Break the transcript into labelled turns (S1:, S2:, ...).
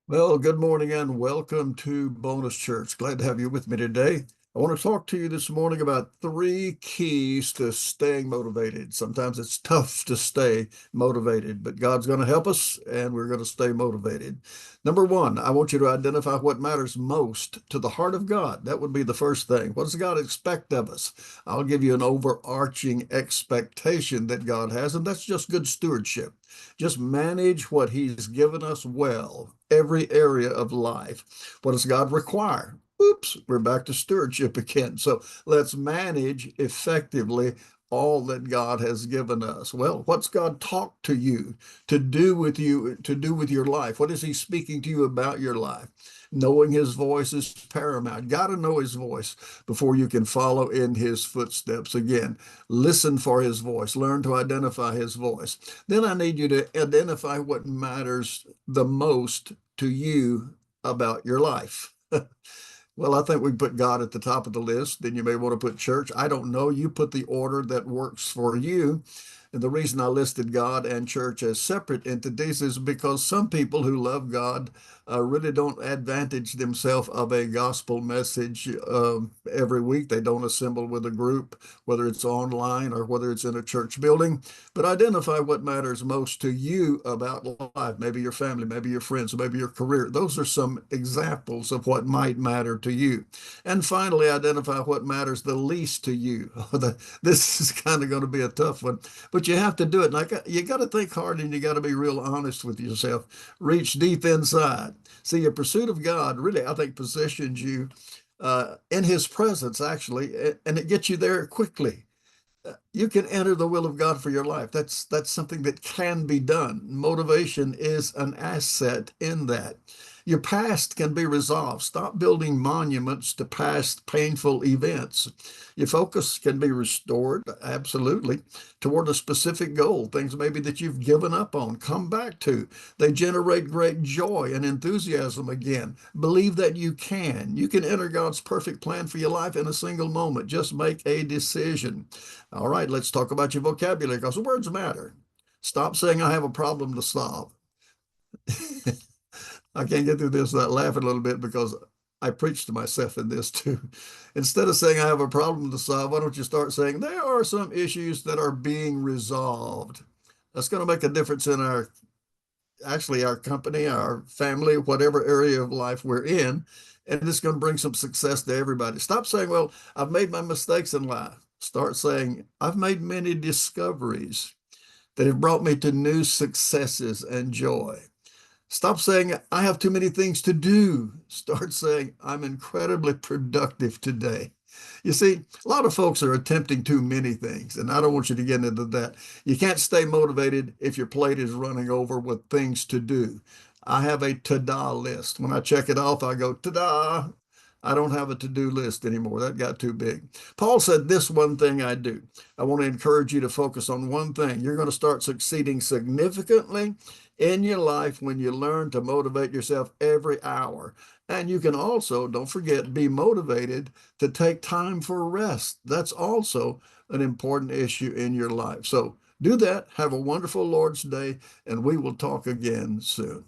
S1: Well, good morning and welcome to Bonus Church. Glad to have you with me today. I want to talk to you this morning about three keys to staying motivated. Sometimes it's tough to stay motivated, but God's going to help us and we're going to stay motivated. Number one, I want you to identify what matters most to the heart of God. That would be the first thing. What does God expect of us? I'll give you an overarching expectation that God has, and that's just good stewardship. Just manage what He's given us well, every area of life. What does God require? Oops, we're back to stewardship again. So let's manage effectively all that God has given us. Well, what's God talked to you, to do with your life? What is He speaking to you about your life? Knowing His voice is paramount. Got to know His voice before you can follow in His footsteps. Again, listen for His voice. Learn to identify His voice. Then I need you to identify what matters the most to you about your life. Well, I think we put God at the top of the list. Then you may want to put church. I don't know. You put the order that works for you. And the reason I listed God and church as separate entities is because some people who love God really don't advantage themselves of a gospel message every week. They don't assemble with a group, whether it's online or whether it's in a church building. But identify what matters most to you about life, maybe your family, maybe your friends, maybe your career. Those are some examples of what might matter to you. And finally, identify what matters the least to you. This is kind of going to be a tough one, but you have to do it. Like you got to think hard and you got to be real honest with yourself. Reach deep inside. See, your pursuit of God really, I think, positions you in His presence, actually, and it gets you there quickly. You can enter the will of God for your life. That's something that can be done. Motivation is an asset in that. Your past can be resolved. Stop building monuments to past painful events. Your focus can be restored, absolutely, toward a specific goal, things maybe that you've given up on. Come back to. They generate great joy and enthusiasm again. Believe that you can. You can enter God's perfect plan for your life in a single moment. Just make a decision. All right, let's talk about your vocabulary because words matter. Stop saying I have a problem to solve. I can't get through this without laughing a little bit because I preach to myself in this too. Instead of saying I have a problem to solve, why don't you start saying there are some issues that are being resolved? That's going to make a difference in our company, our family, whatever area of life we're in. And it's going to bring some success to everybody. Stop saying, well, I've made my mistakes in life. Start saying, I've made many discoveries that have brought me to new successes and joy. Stop saying, I have too many things to do. Start saying, I'm incredibly productive today. You see, a lot of folks are attempting too many things, and I don't want you to get into that. You can't stay motivated if your plate is running over with things to do. I have a to-da list. When I check it off, I go, ta-da. I don't have a to-do list anymore. That got too big. Paul said, this one thing I do. I want to encourage you to focus on one thing. You're going to start succeeding significantly in your life when you learn to motivate yourself every hour. And you can also, don't forget, be motivated to take time for rest. That's also an important issue in your life. So do that. Have a wonderful Lord's Day, and we will talk again soon.